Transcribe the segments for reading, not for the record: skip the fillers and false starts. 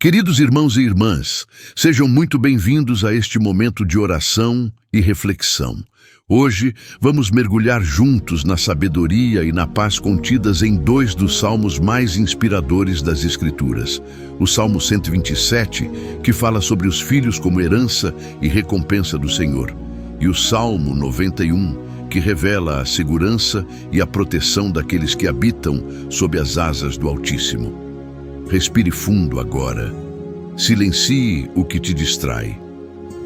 Queridos irmãos e irmãs, sejam muito bem-vindos a este momento de oração e reflexão. Hoje vamos mergulhar juntos na sabedoria e na paz contidas em dois dos salmos mais inspiradores das Escrituras. O Salmo 127, que fala sobre os filhos como herança e recompensa do Senhor, e o Salmo 91, que revela a segurança e a proteção daqueles que habitam sob as asas do Altíssimo. Respire fundo agora. Silencie o que te distrai.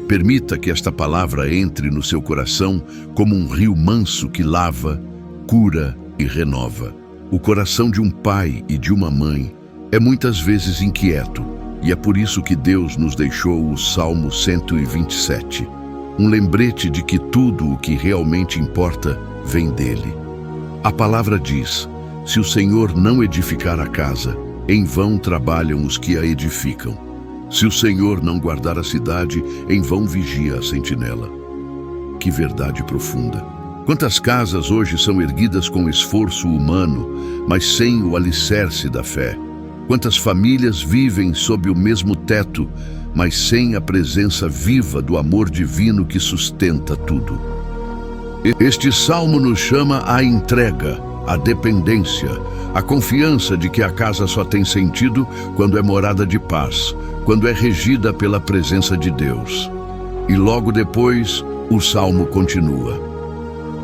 Permita que esta palavra entre no seu coração como um rio manso que lava, cura e renova. O coração de um pai e de uma mãe é muitas vezes inquieto, e é por isso que Deus nos deixou o Salmo 127. Um lembrete de que tudo o que realmente importa vem dele. A palavra diz: se o Senhor não edificar a casa, em vão trabalham os que a edificam. Se o Senhor não guardar a cidade, em vão vigia a sentinela. Que verdade profunda! Quantas casas hoje são erguidas com esforço humano, mas sem o alicerce da fé? Quantas famílias vivem sob o mesmo teto, mas sem a presença viva do amor divino que sustenta tudo? Este salmo nos chama à entrega, à dependência, à confiança de que a casa só tem sentido quando é morada de paz, quando é regida pela presença de Deus. E logo depois, o salmo continua: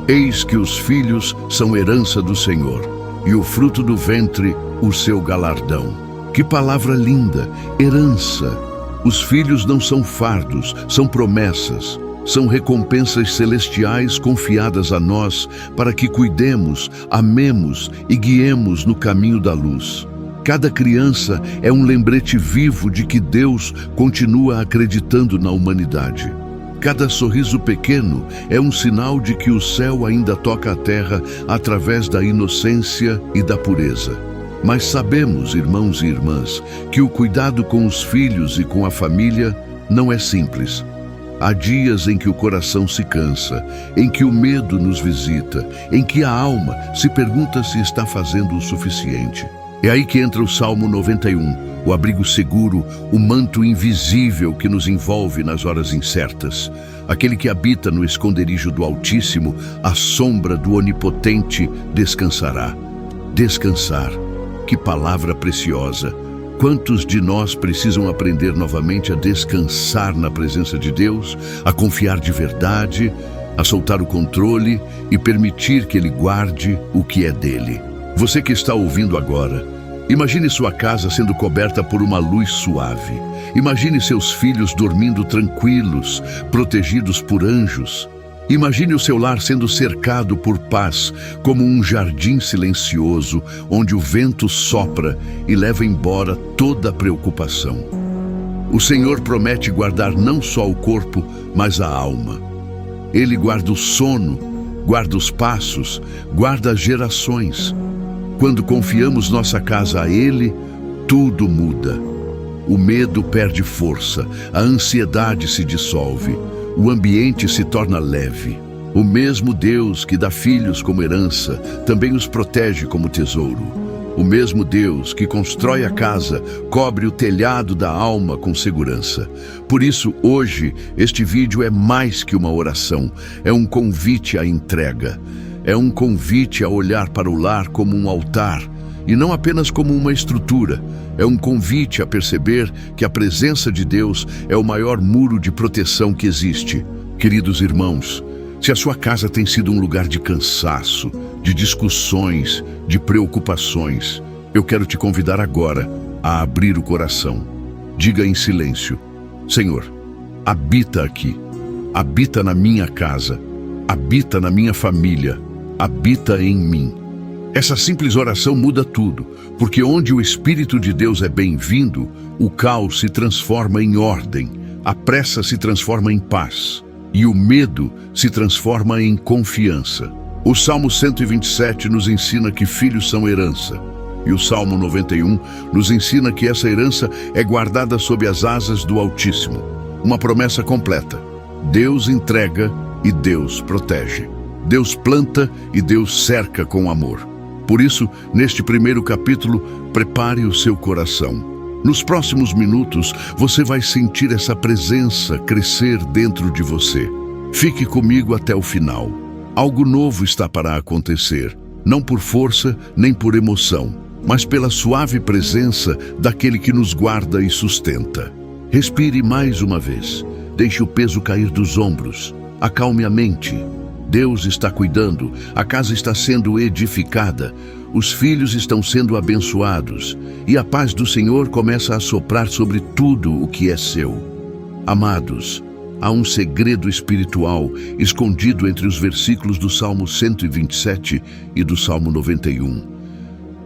eis que os filhos são herança do Senhor, e o fruto do ventre, o seu galardão. Que palavra linda! Herança! Os filhos não são fardos, são promessas. São recompensas celestiais confiadas a nós para que cuidemos, amemos e guiemos no caminho da luz. Cada criança é um lembrete vivo de que Deus continua acreditando na humanidade. Cada sorriso pequeno é um sinal de que o céu ainda toca a terra através da inocência e da pureza. Mas sabemos, irmãos e irmãs, que o cuidado com os filhos e com a família não é simples. Há dias em que o coração se cansa, em que o medo nos visita, em que a alma se pergunta se está fazendo o suficiente. É aí que entra o Salmo 91, o abrigo seguro, o manto invisível que nos envolve nas horas incertas. Aquele que habita no esconderijo do Altíssimo, à sombra do Onipotente, descansará. Descansar, que palavra preciosa! Quantos de nós precisam aprender novamente a descansar na presença de Deus, a confiar de verdade, a soltar o controle e permitir que Ele guarde o que é dele? Você que está ouvindo agora, imagine sua casa sendo coberta por uma luz suave. Imagine seus filhos dormindo tranquilos, protegidos por anjos. Imagine o seu lar sendo cercado por paz, como um jardim silencioso, onde o vento sopra e leva embora toda a preocupação. O Senhor promete guardar não só o corpo, mas a alma. Ele guarda o sono, guarda os passos, guarda as gerações. Quando confiamos nossa casa a Ele, tudo muda. O medo perde força, a ansiedade se dissolve. O ambiente se torna leve. O mesmo Deus que dá filhos como herança, também os protege como tesouro. O mesmo Deus que constrói a casa, cobre o telhado da alma com segurança. Por isso, hoje, este vídeo é mais que uma oração, é um convite à entrega. É um convite a olhar para o lar como um altar, e não apenas como uma estrutura. É um convite a perceber que a presença de Deus é o maior muro de proteção que existe. Queridos irmãos, se a sua casa tem sido um lugar de cansaço, de discussões, de preocupações, eu quero te convidar agora a abrir o coração. Diga em silêncio: Senhor, habita aqui, habita na minha casa, habita na minha família, habita em mim. Essa simples oração muda tudo, porque onde o Espírito de Deus é bem-vindo, o caos se transforma em ordem, a pressa se transforma em paz, e o medo se transforma em confiança. O Salmo 127 nos ensina que filhos são herança, e o Salmo 91 nos ensina que essa herança é guardada sob as asas do Altíssimo. Uma promessa completa. Deus entrega e Deus protege. Deus planta e Deus cerca com amor. Por isso, neste primeiro capítulo, prepare o seu coração. Nos próximos minutos, você vai sentir essa presença crescer dentro de você. Fique comigo até o final. Algo novo está para acontecer, não por força nem por emoção, mas pela suave presença daquele que nos guarda e sustenta. Respire mais uma vez. Deixe o peso cair dos ombros. Acalme a mente. Deus está cuidando, a casa está sendo edificada, os filhos estão sendo abençoados e a paz do Senhor começa a soprar sobre tudo o que é seu. Amados, há um segredo espiritual escondido entre os versículos do Salmo 127 e do Salmo 91.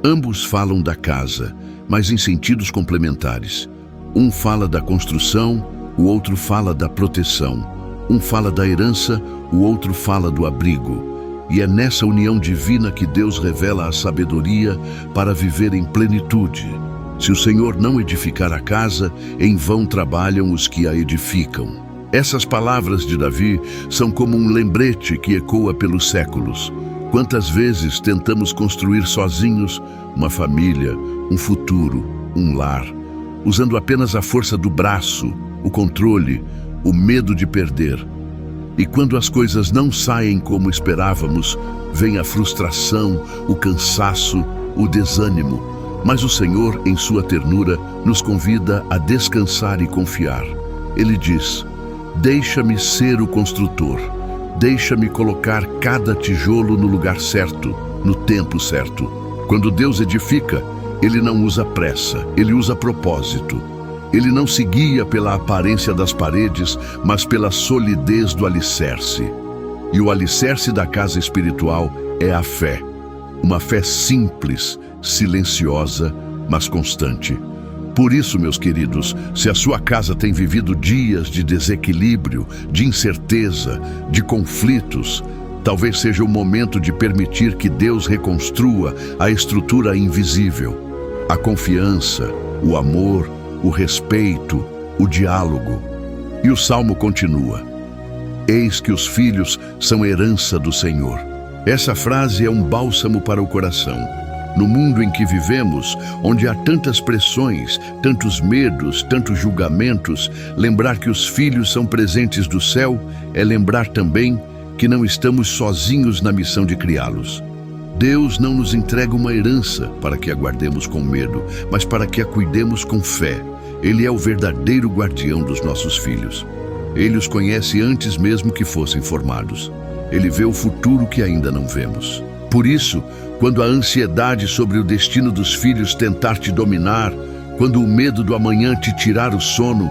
Ambos falam da casa, mas em sentidos complementares. Um fala da construção, o outro fala da proteção. Um fala da herança, o outro fala do abrigo. E é nessa união divina que Deus revela a sabedoria para viver em plenitude. Se o Senhor não edificar a casa, em vão trabalham os que a edificam. Essas palavras de Davi são como um lembrete que ecoa pelos séculos. Quantas vezes tentamos construir sozinhos uma família, um futuro, um lar, usando apenas a força do braço, o controle, o medo de perder. E quando as coisas não saem como esperávamos, vem a frustração, o cansaço, o desânimo. Mas o Senhor, em sua ternura, nos convida a descansar e confiar. Ele diz: deixa-me ser o construtor, deixa-me colocar cada tijolo no lugar certo, no tempo certo. Quando Deus edifica, Ele não usa pressa, Ele usa propósito. Ele não se guia pela aparência das paredes, mas pela solidez do alicerce. E o alicerce da casa espiritual é a fé. Uma fé simples, silenciosa, mas constante. Por isso, meus queridos, se a sua casa tem vivido dias de desequilíbrio, de incerteza, de conflitos, talvez seja o momento de permitir que Deus reconstrua a estrutura invisível. A confiança, o amor, o respeito, o diálogo. E o Salmo continua: eis que os filhos são herança do Senhor. Essa frase é um bálsamo para o coração. No mundo em que vivemos, onde há tantas pressões, tantos medos, tantos julgamentos, lembrar que os filhos são presentes do céu é lembrar também que não estamos sozinhos na missão de criá-los. Deus não nos entrega uma herança para que a guardemos com medo, mas para que a cuidemos com fé. Ele é o verdadeiro guardião dos nossos filhos. Ele os conhece antes mesmo que fossem formados. Ele vê o futuro que ainda não vemos. Por isso, quando a ansiedade sobre o destino dos filhos tentar te dominar, quando o medo do amanhã te tirar o sono,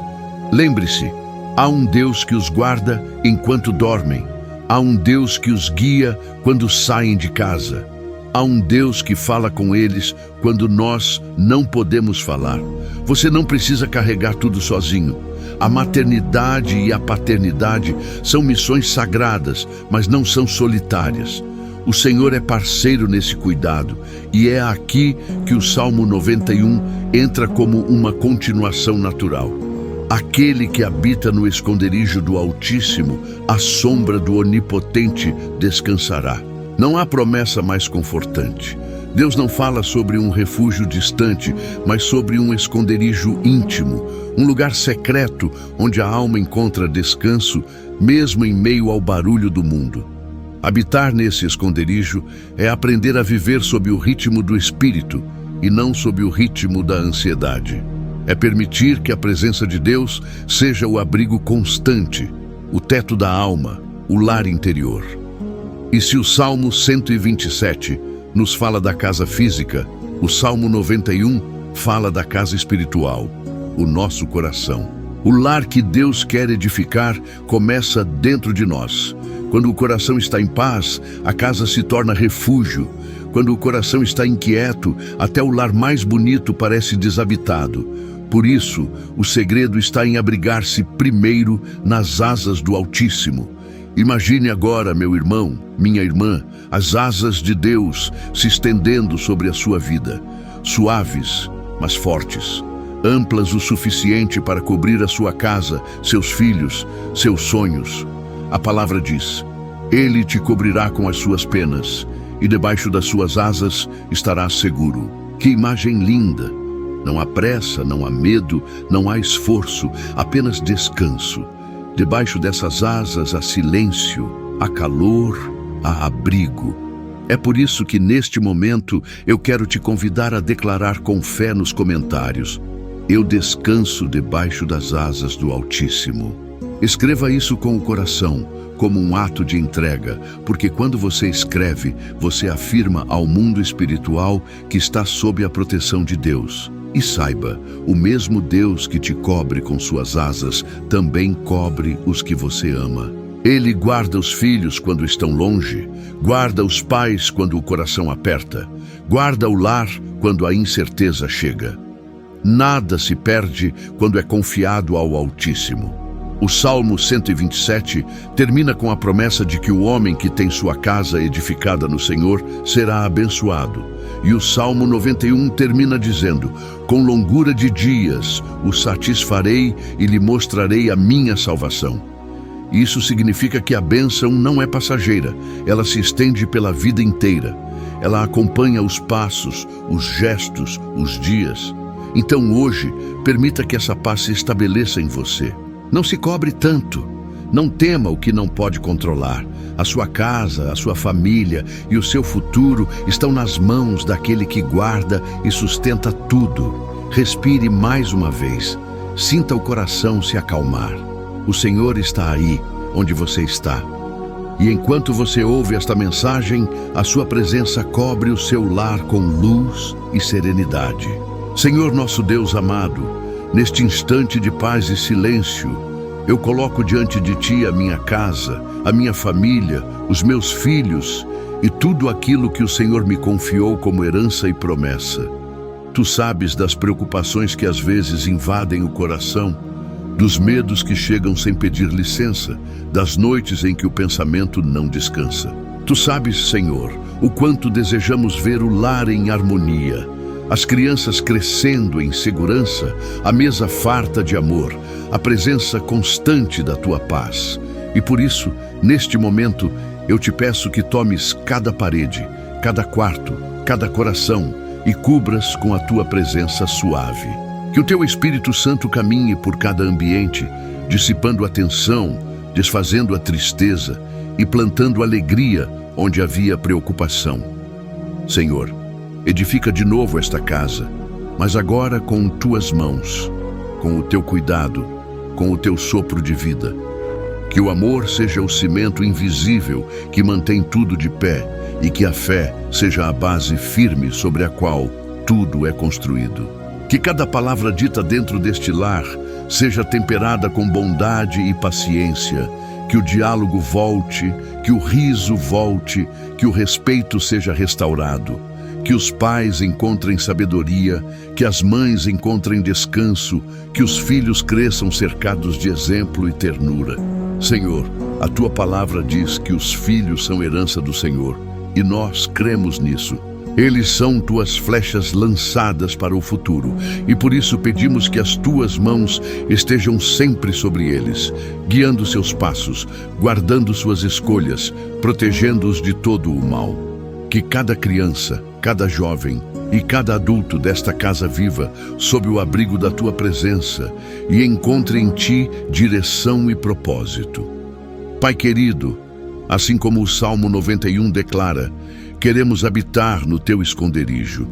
lembre-se, há um Deus que os guarda enquanto dormem. Há um Deus que os guia quando saem de casa. Há um Deus que fala com eles quando nós não podemos falar. Você não precisa carregar tudo sozinho. A maternidade e a paternidade são missões sagradas, mas não são solitárias. O Senhor é parceiro nesse cuidado, e é aqui que o Salmo 91 entra como uma continuação natural. Aquele que habita no esconderijo do Altíssimo, à sombra do Onipotente descansará. Não há promessa mais confortante. Deus não fala sobre um refúgio distante, mas sobre um esconderijo íntimo, um lugar secreto onde a alma encontra descanso, mesmo em meio ao barulho do mundo. Habitar nesse esconderijo é aprender a viver sob o ritmo do Espírito e não sob o ritmo da ansiedade. É permitir que a presença de Deus seja o abrigo constante, o teto da alma, o lar interior. E se o Salmo 127 nos fala da casa física, o Salmo 91 fala da casa espiritual, o nosso coração. O lar que Deus quer edificar começa dentro de nós. Quando o coração está em paz, a casa se torna refúgio. Quando o coração está inquieto, até o lar mais bonito parece desabitado. Por isso, o segredo está em abrigar-se primeiro nas asas do Altíssimo. Imagine agora, meu irmão, minha irmã, as asas de Deus se estendendo sobre a sua vida, suaves, mas fortes, amplas o suficiente para cobrir a sua casa, seus filhos, seus sonhos. A palavra diz: Ele te cobrirá com as suas penas, e debaixo das suas asas estarás seguro. Que imagem linda! Não há pressa, não há medo, não há esforço, apenas descanso. Debaixo dessas asas há silêncio, há calor, há abrigo. É por isso que neste momento eu quero te convidar a declarar com fé nos comentários: eu descanso debaixo das asas do Altíssimo. Escreva isso com o coração, como um ato de entrega, porque quando você escreve, você afirma ao mundo espiritual que está sob a proteção de Deus. E saiba, o mesmo Deus que te cobre com suas asas também cobre os que você ama. Ele guarda os filhos quando estão longe, guarda os pais quando o coração aperta, guarda o lar quando a incerteza chega. Nada se perde quando é confiado ao Altíssimo. O Salmo 127 termina com a promessa de que o homem que tem sua casa edificada no Senhor será abençoado. E o Salmo 91 termina dizendo: com longura de dias o satisfarei e lhe mostrarei a minha salvação. Isso significa que a bênção não é passageira, ela se estende pela vida inteira. Ela acompanha os passos, os gestos, os dias. Então hoje, permita que essa paz se estabeleça em você. Não se cobre tanto. Não tema o que não pode controlar. A sua casa, a sua família e o seu futuro estão nas mãos daquele que guarda e sustenta tudo. Respire mais uma vez. Sinta o coração se acalmar. O Senhor está aí, onde você está. E enquanto você ouve esta mensagem, a sua presença cobre o seu lar com luz e serenidade. Senhor nosso Deus amado, neste instante de paz e silêncio, eu coloco diante de Ti a minha casa, a minha família, os meus filhos e tudo aquilo que o Senhor me confiou como herança e promessa. Tu sabes das preocupações que às vezes invadem o coração, dos medos que chegam sem pedir licença, das noites em que o pensamento não descansa. Tu sabes, Senhor, o quanto desejamos ver o lar em harmonia, as crianças crescendo em segurança, a mesa farta de amor, a presença constante da Tua paz. E por isso, neste momento, eu te peço que tomes cada parede, cada quarto, cada coração e cubras com a Tua presença suave. Que o Teu Espírito Santo caminhe por cada ambiente, dissipando a tensão, desfazendo a tristeza e plantando alegria onde havia preocupação. Senhor, edifica de novo esta casa, mas agora com Tuas mãos, com o Teu cuidado, com o Teu sopro de vida. Que o amor seja o cimento invisível que mantém tudo de pé e que a fé seja a base firme sobre a qual tudo é construído. Que cada palavra dita dentro deste lar seja temperada com bondade e paciência, que o diálogo volte, que o riso volte, que o respeito seja restaurado, que os pais encontrem sabedoria, que as mães encontrem descanso, que os filhos cresçam cercados de exemplo e ternura. Senhor, a Tua palavra diz que os filhos são herança do Senhor, e nós cremos nisso. Eles são Tuas flechas lançadas para o futuro, e por isso pedimos que as Tuas mãos estejam sempre sobre eles, guiando seus passos, guardando suas escolhas, protegendo-os de todo o mal. Que cada criança, cada jovem e cada adulto desta casa viva sob o abrigo da Tua presença e encontre em Ti direção e propósito. Pai querido, assim como o Salmo 91 declara, queremos habitar no Teu esconderijo.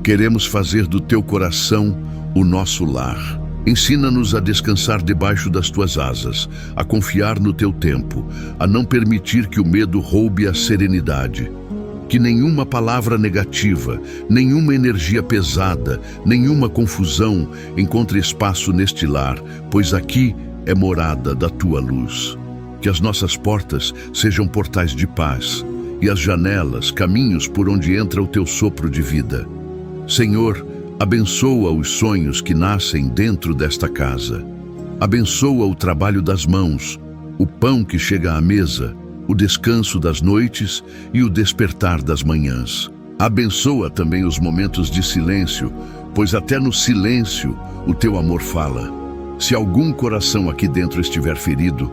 Queremos fazer do Teu coração o nosso lar. Ensina-nos a descansar debaixo das Tuas asas, a confiar no Teu tempo, a não permitir que o medo roube a serenidade. Que nenhuma palavra negativa, nenhuma energia pesada, nenhuma confusão encontre espaço neste lar, pois aqui é morada da Tua luz. Que as nossas portas sejam portais de paz, e as janelas, caminhos por onde entra o Teu sopro de vida. Senhor, abençoa os sonhos que nascem dentro desta casa. Abençoa o trabalho das mãos, o pão que chega à mesa, o descanso das noites e o despertar das manhãs. Abençoa também os momentos de silêncio, pois até no silêncio o Teu amor fala. Se algum coração aqui dentro estiver ferido,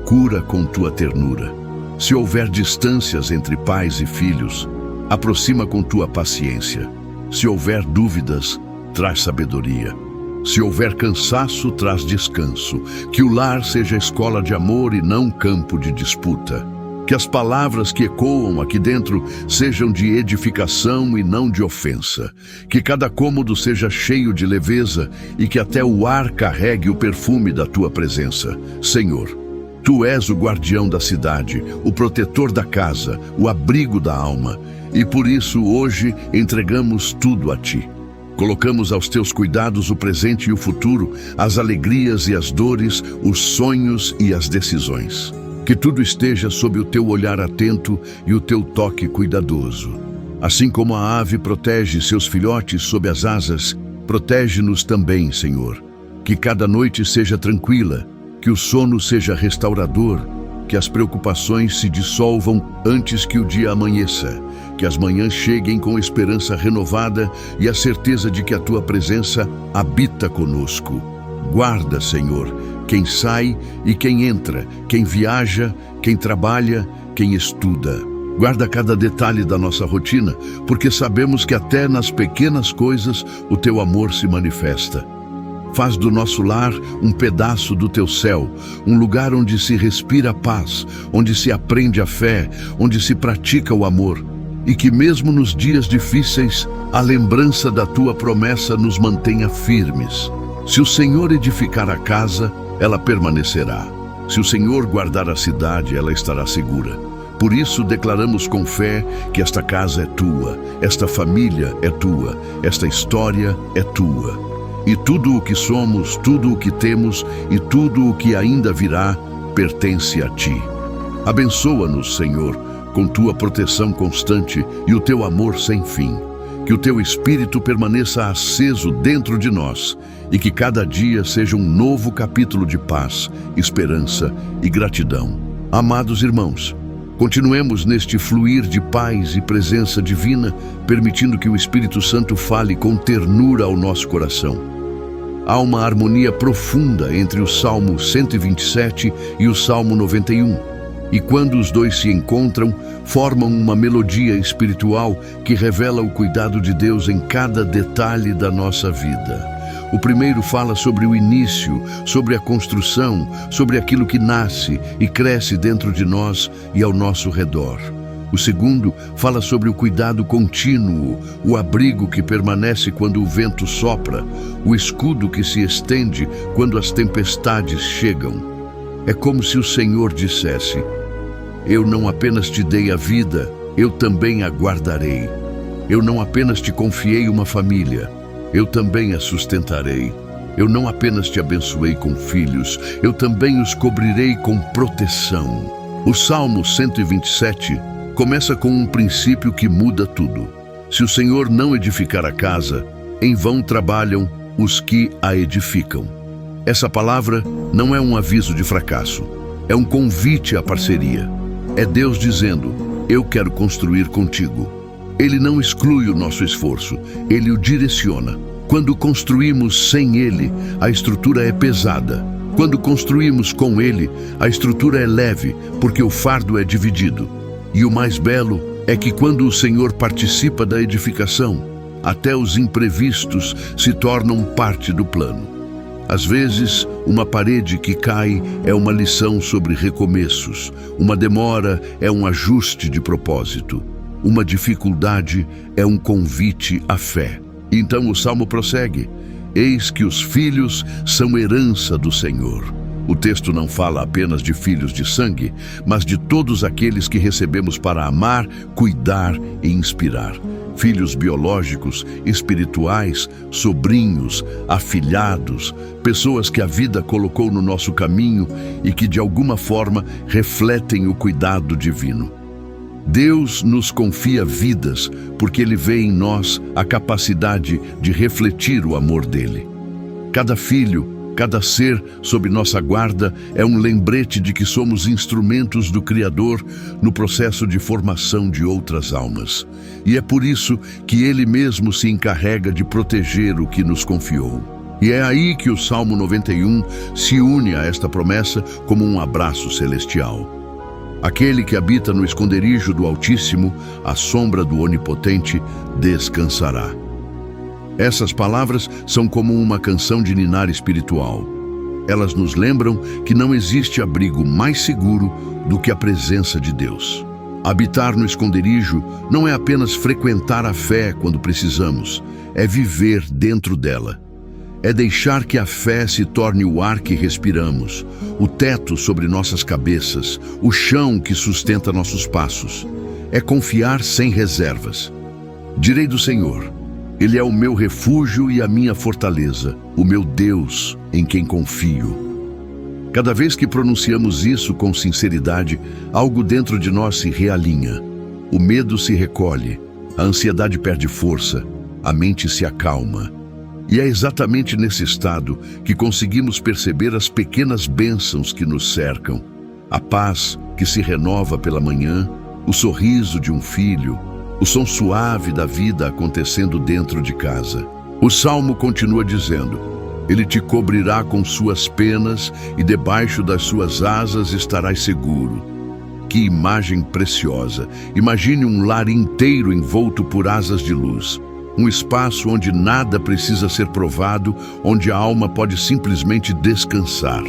cura com Tua ternura. Se houver distâncias entre pais e filhos, aproxima com Tua paciência. Se houver dúvidas, traz sabedoria. Se houver cansaço, traz descanso. Que o lar seja escola de amor e não campo de disputa. Que as palavras que ecoam aqui dentro sejam de edificação e não de ofensa. Que cada cômodo seja cheio de leveza e que até o ar carregue o perfume da tua presença. Senhor, tu és o guardião da cidade, o protetor da casa, o abrigo da alma. E por isso hoje entregamos tudo a ti. Colocamos aos teus cuidados o presente e o futuro, as alegrias e as dores, os sonhos e as decisões. Que tudo esteja sob o teu olhar atento e o teu toque cuidadoso. Assim como a ave protege seus filhotes sob as asas, protege-nos também, Senhor. Que cada noite seja tranquila, que o sono seja restaurador, que as preocupações se dissolvam antes que o dia amanheça, que as manhãs cheguem com esperança renovada e a certeza de que a tua presença habita conosco. Guarda, Senhor, quem sai e quem entra, quem viaja, quem trabalha, quem estuda. Guarda cada detalhe da nossa rotina, porque sabemos que até nas pequenas coisas o teu amor se manifesta. Faz do nosso lar um pedaço do teu céu, um lugar onde se respira a paz, onde se aprende a fé, onde se pratica o amor. E que mesmo nos dias difíceis, a lembrança da tua promessa nos mantenha firmes. Se o Senhor edificar a casa, ela permanecerá. Se o Senhor guardar a cidade, ela estará segura. Por isso declaramos com fé que esta casa é tua, esta família é tua, esta história é tua. E tudo o que somos, tudo o que temos e tudo o que ainda virá pertence a ti. Abençoa-nos, Senhor, com tua proteção constante e o teu amor sem fim. Que o teu Espírito permaneça aceso dentro de nós e que cada dia seja um novo capítulo de paz, esperança e gratidão. Amados irmãos, continuemos neste fluir de paz e presença divina, permitindo que o Espírito Santo fale com ternura ao nosso coração. Há uma harmonia profunda entre o Salmo 127 e o Salmo 91. E quando os dois se encontram, formam uma melodia espiritual que revela o cuidado de Deus em cada detalhe da nossa vida. O primeiro fala sobre o início, sobre a construção, sobre aquilo que nasce e cresce dentro de nós e ao nosso redor. O segundo fala sobre o cuidado contínuo, o abrigo que permanece quando o vento sopra, o escudo que se estende quando as tempestades chegam. É como se o Senhor dissesse: eu não apenas te dei a vida, eu também a guardarei. Eu não apenas te confiei uma família, eu também a sustentarei. Eu não apenas te abençoei com filhos, eu também os cobrirei com proteção. O Salmo 127 começa com um princípio que muda tudo. Se o Senhor não edificar a casa, em vão trabalham os que a edificam. Essa palavra não é um aviso de fracasso, é um convite à parceria. É Deus dizendo: eu quero construir contigo. Ele não exclui o nosso esforço, ele o direciona. Quando construímos sem ele, a estrutura é pesada. Quando construímos com ele, a estrutura é leve, porque o fardo é dividido. E o mais belo é que quando o Senhor participa da edificação, até os imprevistos se tornam parte do plano. Às vezes, uma parede que cai é uma lição sobre recomeços. Uma demora é um ajuste de propósito. Uma dificuldade é um convite à fé. Então o Salmo prossegue: eis que os filhos são herança do Senhor. O texto não fala apenas de filhos de sangue, mas de todos aqueles que recebemos para amar, cuidar e inspirar. Filhos biológicos, espirituais, sobrinhos, afilhados, pessoas que a vida colocou no nosso caminho e que de alguma forma refletem o cuidado divino. Deus nos confia vidas porque Ele vê em nós a capacidade de refletir o amor dele. Cada filho, cada ser sob nossa guarda é um lembrete de que somos instrumentos do Criador no processo de formação de outras almas. E é por isso que Ele mesmo se encarrega de proteger o que nos confiou. E é aí que o Salmo 91 se une a esta promessa como um abraço celestial. Aquele que habita no esconderijo do Altíssimo, à sombra do Onipotente, descansará. Essas palavras são como uma canção de ninar espiritual. Elas nos lembram que não existe abrigo mais seguro do que a presença de Deus. Habitar no esconderijo não é apenas frequentar a fé quando precisamos, é viver dentro dela. É deixar que a fé se torne o ar que respiramos, o teto sobre nossas cabeças, o chão que sustenta nossos passos. É confiar sem reservas. Direi do Senhor: Ele é o meu refúgio e a minha fortaleza, o meu Deus em quem confio. Cada vez que pronunciamos isso com sinceridade, algo dentro de nós se realinha. O medo se recolhe, a ansiedade perde força, a mente se acalma. E é exatamente nesse estado que conseguimos perceber as pequenas bênçãos que nos cercam. A paz que se renova pela manhã, o sorriso de um filho, o som suave da vida acontecendo dentro de casa. O Salmo continua dizendo: Ele te cobrirá com suas penas e debaixo das suas asas estarás seguro. Que imagem preciosa! Imagine um lar inteiro envolto por asas de luz. Um espaço onde nada precisa ser provado, onde a alma pode simplesmente descansar.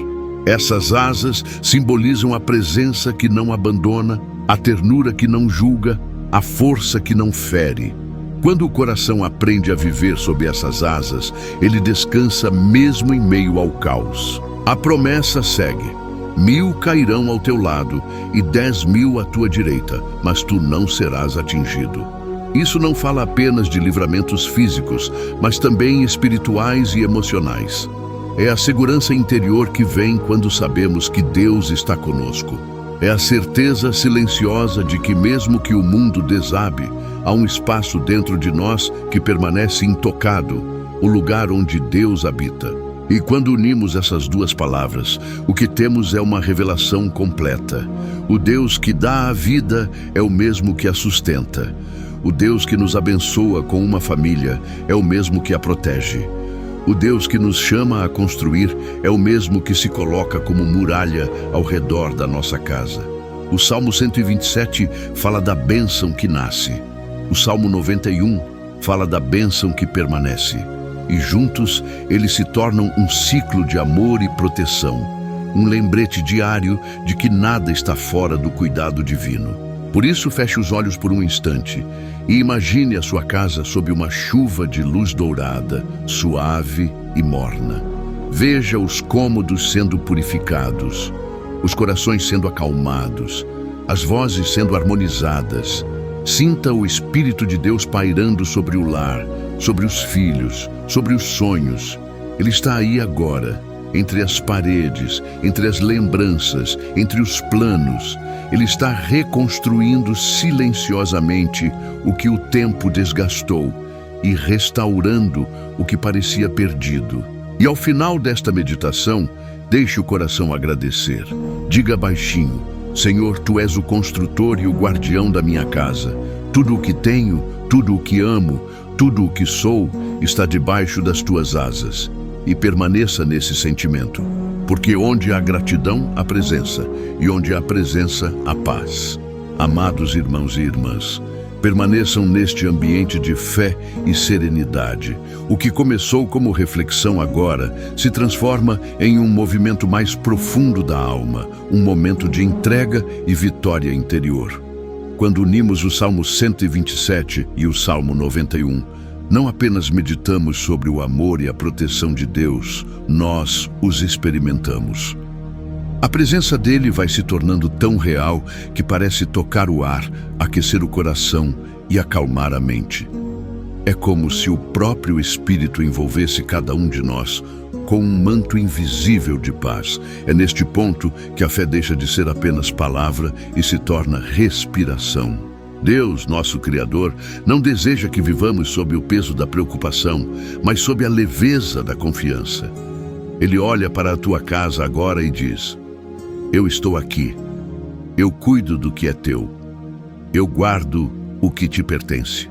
Essas asas simbolizam a presença que não abandona, a ternura que não julga, a força que não fere. Quando o coração aprende a viver sob essas asas, ele descansa mesmo em meio ao caos. A promessa segue: 1000 cairão ao teu lado e 10.000 à tua direita, mas tu não serás atingido. Isso não fala apenas de livramentos físicos, mas também espirituais e emocionais. É a segurança interior que vem quando sabemos que Deus está conosco. É a certeza silenciosa de que mesmo que o mundo desabe, há um espaço dentro de nós que permanece intocado, o lugar onde Deus habita. E quando unimos essas duas palavras, o que temos é uma revelação completa. O Deus que dá a vida é o mesmo que a sustenta. O Deus que nos abençoa com uma família é o mesmo que a protege. O Deus que nos chama a construir é o mesmo que se coloca como muralha ao redor da nossa casa. O Salmo 127 fala da bênção que nasce. O Salmo 91 fala da bênção que permanece. E juntos eles se tornam um ciclo de amor e proteção. Um lembrete diário de que nada está fora do cuidado divino. Por isso, feche os olhos por um instante e imagine a sua casa sob uma chuva de luz dourada, suave e morna. Veja os cômodos sendo purificados, os corações sendo acalmados, as vozes sendo harmonizadas. Sinta o Espírito de Deus pairando sobre o lar, sobre os filhos, sobre os sonhos. Ele está aí agora, entre as paredes, entre as lembranças, entre os planos. Ele está reconstruindo silenciosamente o que o tempo desgastou e restaurando o que parecia perdido. E ao final desta meditação, deixe o coração agradecer. Diga baixinho: Senhor, Tu és o construtor e o guardião da minha casa. Tudo o que tenho, tudo o que amo, tudo o que sou, está debaixo das Tuas asas. E permaneça nesse sentimento, porque onde há gratidão, há presença, e onde há presença, há paz. Amados irmãos e irmãs, permaneçam neste ambiente de fé e serenidade. O que começou como reflexão agora se transforma em um movimento mais profundo da alma, um momento de entrega e vitória interior. Quando unimos o Salmo 127 e o Salmo 91, não apenas meditamos sobre o amor e a proteção de Deus, nós os experimentamos. A presença dele vai se tornando tão real que parece tocar o ar, aquecer o coração e acalmar a mente. É como se o próprio Espírito envolvesse cada um de nós com um manto invisível de paz. É neste ponto que a fé deixa de ser apenas palavra e se torna respiração. Deus, nosso Criador, não deseja que vivamos sob o peso da preocupação, mas sob a leveza da confiança. Ele olha para a tua casa agora e diz: Eu estou aqui, eu cuido do que é teu, eu guardo o que te pertence.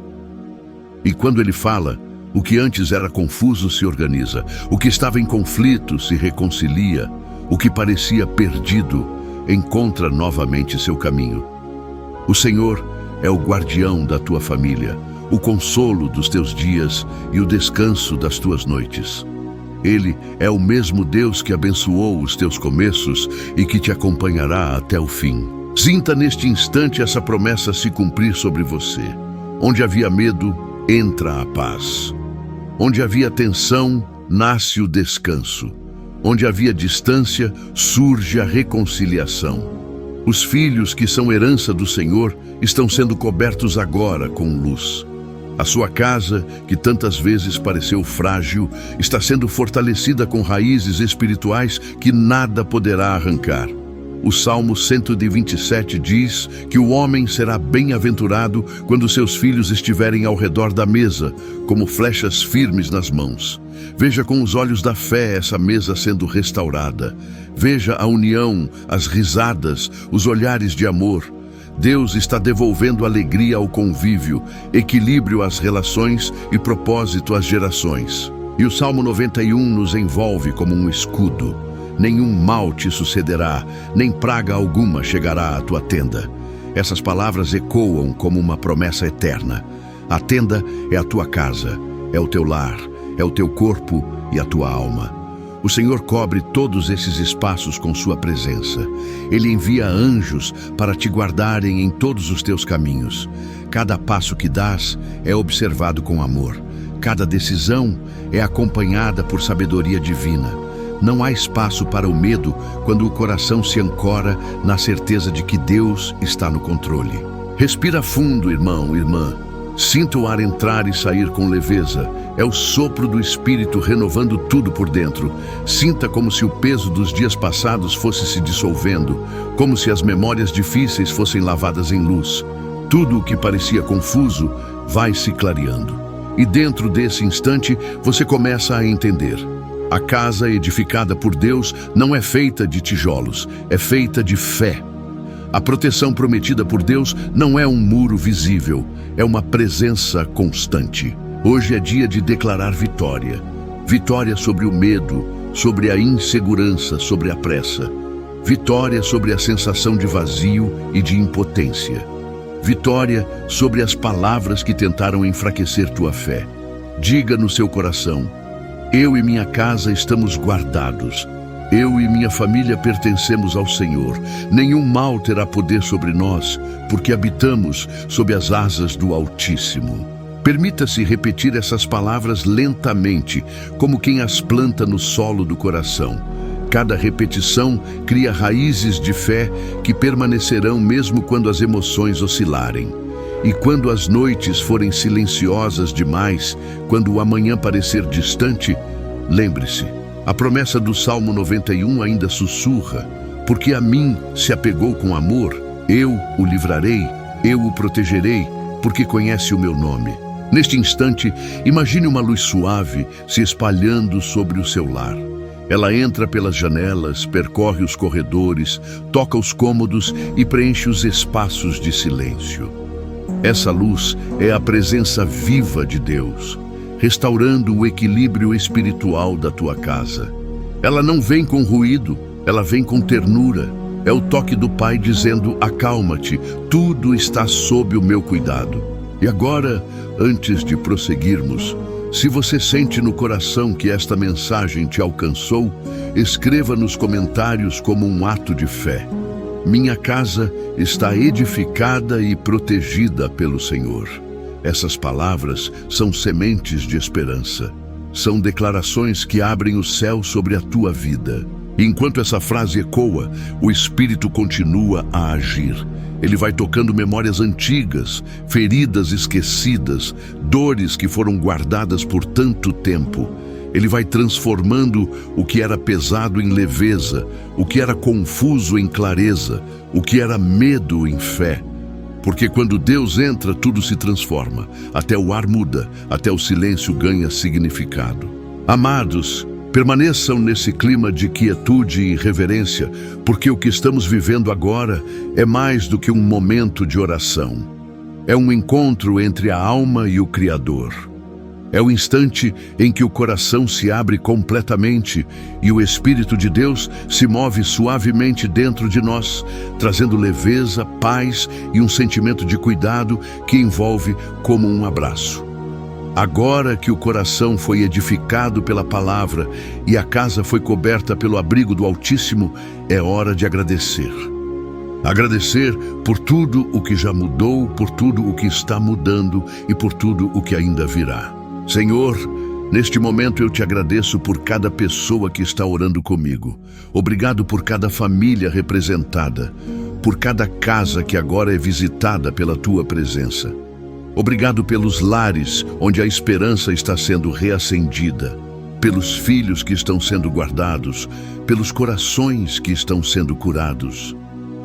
E quando ele fala, o que antes era confuso se organiza, o que estava em conflito se reconcilia, o que parecia perdido encontra novamente seu caminho. O Senhor é o guardião da tua família, o consolo dos teus dias e o descanso das tuas noites. Ele é o mesmo Deus que abençoou os teus começos e que te acompanhará até o fim. Sinta neste instante essa promessa se cumprir sobre você. Onde havia medo, entra a paz. Onde havia tensão, nasce o descanso. Onde havia distância, surge a reconciliação. Os filhos que são herança do Senhor estão sendo cobertos agora com luz. A sua casa, que tantas vezes pareceu frágil, está sendo fortalecida com raízes espirituais que nada poderá arrancar. O Salmo 127 diz que o homem será bem-aventurado quando seus filhos estiverem ao redor da mesa, como flechas firmes nas mãos. Veja com os olhos da fé essa mesa sendo restaurada. Veja a união, as risadas, os olhares de amor. Deus está devolvendo alegria ao convívio, equilíbrio às relações e propósito às gerações. E o Salmo 91 nos envolve como um escudo. Nenhum mal te sucederá, nem praga alguma chegará à tua tenda. Essas palavras ecoam como uma promessa eterna. A tenda é a tua casa, é o teu lar, é o teu corpo e a tua alma. O Senhor cobre todos esses espaços com sua presença. Ele envia anjos para te guardarem em todos os teus caminhos. Cada passo que dás é observado com amor. Cada decisão é acompanhada por sabedoria divina. Não há espaço para o medo quando o coração se ancora na certeza de que Deus está no controle. Respira fundo, irmão, irmã. Sinta o ar entrar e sair com leveza. É o sopro do Espírito renovando tudo por dentro. Sinta como se o peso dos dias passados fosse se dissolvendo, como se as memórias difíceis fossem lavadas em luz. Tudo o que parecia confuso vai se clareando. E dentro desse instante, você começa a entender. A casa edificada por Deus não é feita de tijolos, é feita de fé. A proteção prometida por Deus não é um muro visível, é uma presença constante. Hoje é dia de declarar vitória. Vitória sobre o medo, sobre a insegurança, sobre a pressa. Vitória sobre a sensação de vazio e de impotência. Vitória sobre as palavras que tentaram enfraquecer tua fé. Diga no seu coração: eu e minha casa estamos guardados. Eu e minha família pertencemos ao Senhor. Nenhum mal terá poder sobre nós, porque habitamos sob as asas do Altíssimo. Permita-se repetir essas palavras lentamente, como quem as planta no solo do coração. Cada repetição cria raízes de fé que permanecerão mesmo quando as emoções oscilarem. E quando as noites forem silenciosas demais, quando o amanhã parecer distante, lembre-se, a promessa do Salmo 91 ainda sussurra: porque a mim se apegou com amor, eu o livrarei, eu o protegerei, porque conhece o meu nome. Neste instante, imagine uma luz suave se espalhando sobre o seu lar. Ela entra pelas janelas, percorre os corredores, toca os cômodos e preenche os espaços de silêncio. Essa luz é a presença viva de Deus, restaurando o equilíbrio espiritual da tua casa. Ela não vem com ruído, ela vem com ternura. É o toque do Pai dizendo: acalma-te, tudo está sob o meu cuidado. E agora, antes de prosseguirmos, se você sente no coração que esta mensagem te alcançou, escreva nos comentários como um ato de fé: minha casa está edificada e protegida pelo Senhor. Essas palavras são sementes de esperança. São declarações que abrem o céu sobre a tua vida. E enquanto essa frase ecoa, o Espírito continua a agir. Ele vai tocando memórias antigas, feridas esquecidas, dores que foram guardadas por tanto tempo. Ele vai transformando o que era pesado em leveza, o que era confuso em clareza, o que era medo em fé. Porque quando Deus entra, tudo se transforma. Até o ar muda, até o silêncio ganha significado. Amados, permaneçam nesse clima de quietude e reverência, porque o que estamos vivendo agora é mais do que um momento de oração. É um encontro entre a alma e o Criador. É o instante em que o coração se abre completamente e o Espírito de Deus se move suavemente dentro de nós, trazendo leveza, paz e um sentimento de cuidado que envolve como um abraço. Agora que o coração foi edificado pela palavra e a casa foi coberta pelo abrigo do Altíssimo, é hora de agradecer. Agradecer por tudo o que já mudou, por tudo o que está mudando e por tudo o que ainda virá. Senhor, neste momento eu te agradeço por cada pessoa que está orando comigo. Obrigado por cada família representada, por cada casa que agora é visitada pela tua presença. Obrigado pelos lares onde a esperança está sendo reacendida, pelos filhos que estão sendo guardados, pelos corações que estão sendo curados.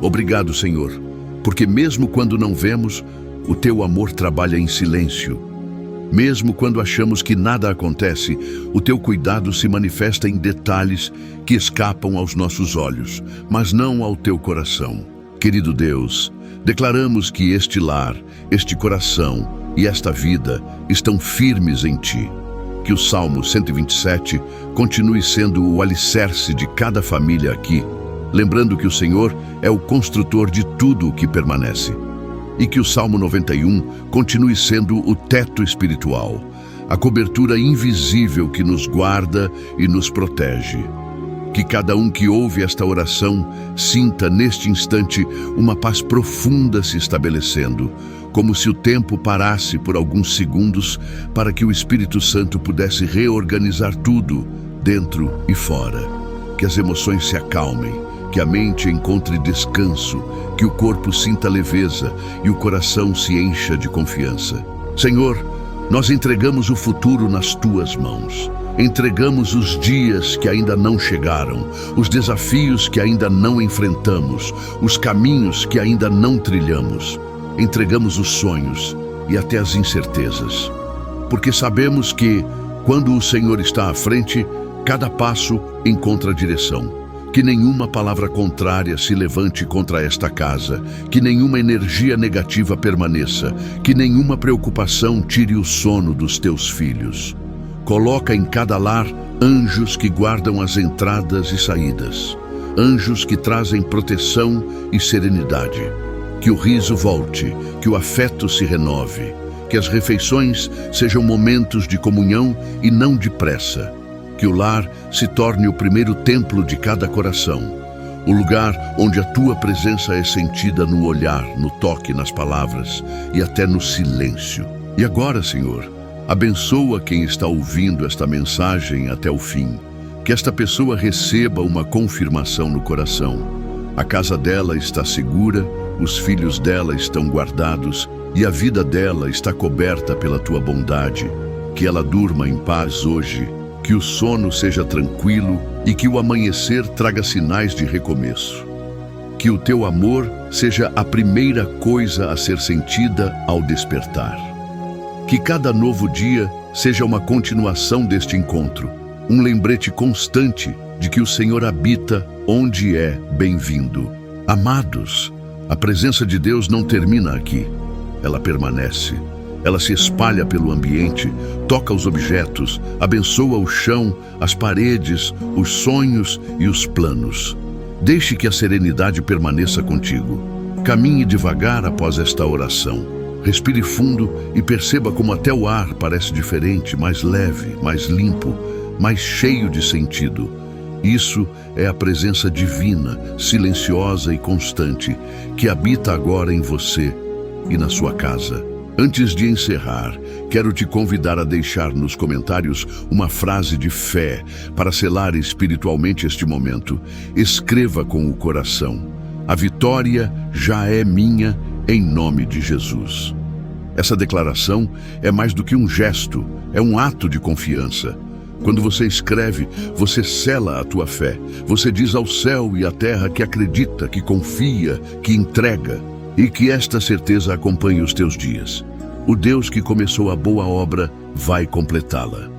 Obrigado, Senhor, porque mesmo quando não vemos, o teu amor trabalha em silêncio. Mesmo quando achamos que nada acontece, o teu cuidado se manifesta em detalhes que escapam aos nossos olhos, mas não ao teu coração. Querido Deus, declaramos que este lar, este coração e esta vida estão firmes em Ti. Que o Salmo 127 continue sendo o alicerce de cada família aqui, lembrando que o Senhor é o construtor de tudo o que permanece. E que o Salmo 91 continue sendo o teto espiritual, a cobertura invisível que nos guarda e nos protege. Que cada um que ouve esta oração sinta neste instante uma paz profunda se estabelecendo, como se o tempo parasse por alguns segundos para que o Espírito Santo pudesse reorganizar tudo, dentro e fora. Que as emoções se acalmem, que a mente encontre descanso, que o corpo sinta leveza e o coração se encha de confiança. Senhor, nós entregamos o futuro nas Tuas mãos. Entregamos os dias que ainda não chegaram, os desafios que ainda não enfrentamos, os caminhos que ainda não trilhamos. Entregamos os sonhos e até as incertezas. Porque sabemos que, quando o Senhor está à frente, cada passo encontra direção. Que nenhuma palavra contrária se levante contra esta casa, que nenhuma energia negativa permaneça, que nenhuma preocupação tire o sono dos Teus filhos. Coloca em cada lar anjos que guardam as entradas e saídas, anjos que trazem proteção e serenidade. Que o riso volte, que o afeto se renove, que as refeições sejam momentos de comunhão e não de pressa. Que o lar se torne o primeiro templo de cada coração, o lugar onde a Tua presença é sentida no olhar, no toque, nas palavras e até no silêncio. E agora, Senhor, abençoa quem está ouvindo esta mensagem até o fim. Que esta pessoa receba uma confirmação no coração. A casa dela está segura, os filhos dela estão guardados e a vida dela está coberta pela Tua bondade. Que ela durma em paz hoje. Que o sono seja tranquilo e que o amanhecer traga sinais de recomeço. Que o Teu amor seja a primeira coisa a ser sentida ao despertar. Que cada novo dia seja uma continuação deste encontro, um lembrete constante de que o Senhor habita onde é bem-vindo. Amados, a presença de Deus não termina aqui, ela permanece. Ela se espalha pelo ambiente, toca os objetos, abençoa o chão, as paredes, os sonhos e os planos. Deixe que a serenidade permaneça contigo. Caminhe devagar após esta oração. Respire fundo e perceba como até o ar parece diferente, mais leve, mais limpo, mais cheio de sentido. Isso é a presença divina, silenciosa e constante, que habita agora em você e na sua casa. Antes de encerrar, quero te convidar a deixar nos comentários uma frase de fé para selar espiritualmente este momento. Escreva com o coração: a vitória já é minha em nome de Jesus. Essa declaração é mais do que um gesto, é um ato de confiança. Quando você escreve, você sela a tua fé. Você diz ao céu e à terra que acredita, que confia, que entrega. E que esta certeza acompanhe os teus dias. O Deus que começou a boa obra vai completá-la.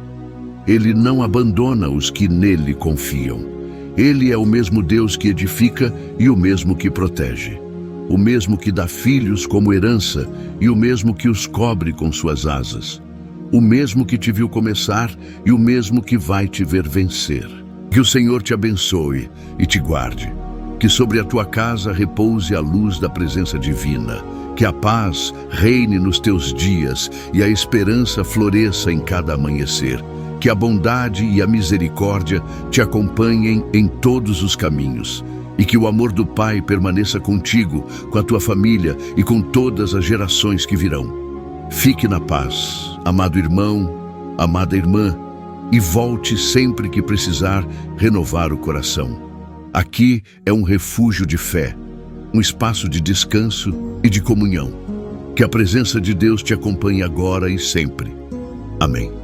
Ele não abandona os que nele confiam. Ele é o mesmo Deus que edifica e o mesmo que protege. O mesmo que dá filhos como herança e o mesmo que os cobre com suas asas. o mesmo que te viu começar e o mesmo que vai te ver vencer. Que o Senhor te abençoe e te guarde. Que sobre a tua casa repouse a luz da presença divina. Que a paz reine nos teus dias e a esperança floresça em cada amanhecer. Que a bondade e a misericórdia te acompanhem em todos os caminhos. E que o amor do Pai permaneça contigo, com a tua família e com todas as gerações que virão. Fique na paz, amado irmão, amada irmã, e volte sempre que precisar renovar o coração. Aqui é um refúgio de fé, um espaço de descanso e de comunhão. Que a presença de Deus te acompanhe agora e sempre. Amém.